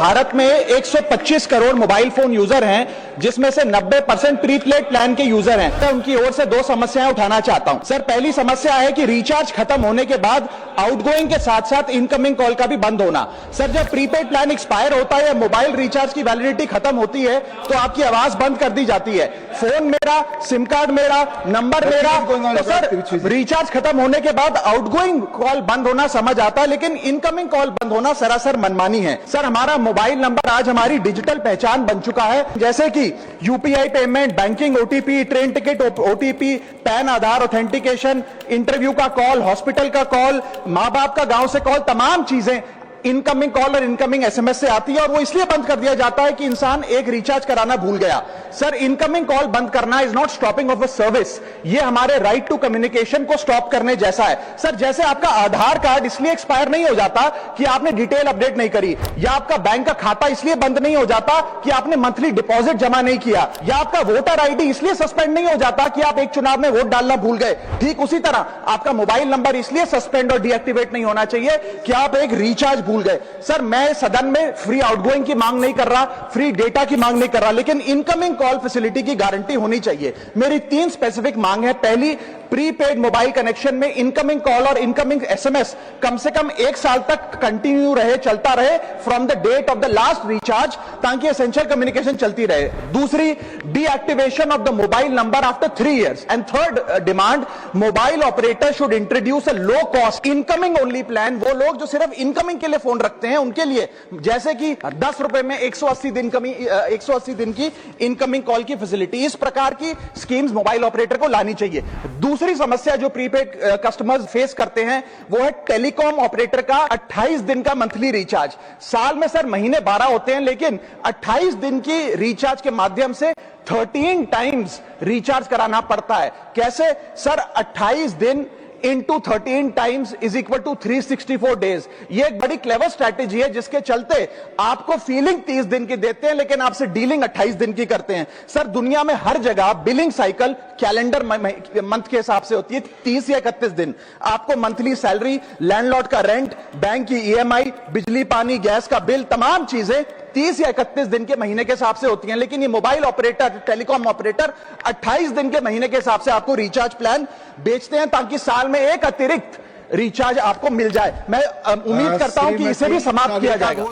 भारत में 125 crore mobile phone user हैं, जिसमें से 90% प्रीपेड प्लान के यूजर हैं। तो उनकी ओर से दो समस्याएं उठाना चाहता हूं। सर, पहली समस्या है कि रिचार्ज खत्म होने के बाद आउटगोइंग के साथ साथ इनकमिंग कॉल का भी बंद होना। सर, जब प्रीपेड प्लान एक्सपायर होता है या मोबाइल रिचार्ज की वैलिडिटी खत्म होती है तो आपकी आवाज बंद कर दी जाती है। फोन मेरा, सिम कार्ड मेरा, नंबर मेरा। तो सर, रिचार्ज खत्म होने के बाद आउटगोइंग कॉल बंद होना समझ आता है, लेकिन इनकमिंग कॉल बंद होना सरासर मनमानी है। सर, हमारा मोबाइल नंबर आज हमारी डिजिटल पहचान बन चुका है, जैसे कि UPI payment, banking OTP, train ticket OTP, PAN Aadhaar authentication, interview का कॉल, हॉस्पिटल का कॉल, मां बाप का गांव से कॉल, तमाम चीजें इनकमिंग कॉल और इनकमिंग एसएमएस से आती है, और वो इसलिए बंद कर दिया जाता है कि इंसान एक रिचार्ज कराना भूल गया। सर, इनकमिंग कॉल बंद करना is not stopping of a service, ये हमारे राइट टू कम्युनिकेशन को स्टॉप करने जैसा है। सर, जैसे आपका आधार कार्ड इसलिए एक्सपायर नहीं हो जाता कि आपने डिटेल अपडेट नहीं करी, या आपका बैंक का खाता इसलिए बंद नहीं हो जाता कि आपने मंथली डिपॉजिट जमा नहीं किया, या आपका वोटर आईडी इसलिए सस्पेंड नहीं हो जाता कि आप एक चुनाव में वोट डालना भूल गए। ठीक उसी तरह आपका मोबाइल नंबर इसलिए सस्पेंड और डीएक्टिवेट नहीं होना चाहिए कि आप एक रिचार्ज भूल गए। सर, मैं सदन में फ्री आउटगोइंग की मांग नहीं कर रहा, फ्री डेटा की मांग नहीं कर रहा, लेकिन इनकमिंग कॉल फैसिलिटी की गारंटी होनी चाहिए। मेरी 3 स्पेसिफिक मांग है। पहली, प्रीपेड मोबाइल कनेक्शन में इनकमिंग कॉल और इनकमिंग एसएमएस कम से कम 1 साल तक कंटिन्यू रहे, चलता रहे from the date of the last recharge, ताकि एसेंशियल कम्युनिकेशन चलती रहे। दूसरी, deactivation of the mobile number after 3 years। And third demand, mobile operator should introduce a low cost incoming only plan. वो लोग जो सिर्फ इनकमिंग के लिए फोन रखते हैं उनके लिए, जैसे कि 10 रुपए में 180 दिन की इनकमिंग कॉल की फैसिलिटी, इस प्रकार की स्कीम्स मोबाइल ऑपरेटर को लानी चाहिए। दूसरी समस्या जो प्रीपेड कस्टमर्स फेस करते हैं वो है टेलीकॉम ऑपरेटर का 28 दिन का मंथली रिचार्ज। साल में सर महीने 12 होते हैं, लेकिन 28 दिन की रिचार्ज के माध्यम से 13 टाइम्स रिचार्ज कराना पड़ता है। कैसे सर? 28 दिन into 13 times is equal to 364 days. ये एक बड़ी क्लेवर स्ट्रैटेजी है, जिसके चलते आपको फीलिंग 30 दिन की देते हैं, लेकिन आपसे डीलिंग 28 दिन की करते हैं। सर, दुनिया में हर जगह बिलिंग साइकिल कैलेंडर मंथ के हिसाब से होती है, 30 या 31 दिन। आपको मंथली सैलरी, लैंडलॉर्ड का रेंट, बैंक की ईएमआई, बिजली पानी गैस का बिल, तमाम चीजें 30 या 31 दिन के महीने के हिसाब से होती हैं। लेकिन ये मोबाइल ऑपरेटर, टेलीकॉम ऑपरेटर 28 दिन के महीने के हिसाब से आपको रिचार्ज प्लान बेचते हैं, ताकि साल में एक अतिरिक्त रिचार्ज आपको मिल जाए। मैं उम्मीद करता हूं कि इसे भी समाप्त किया जाएगा।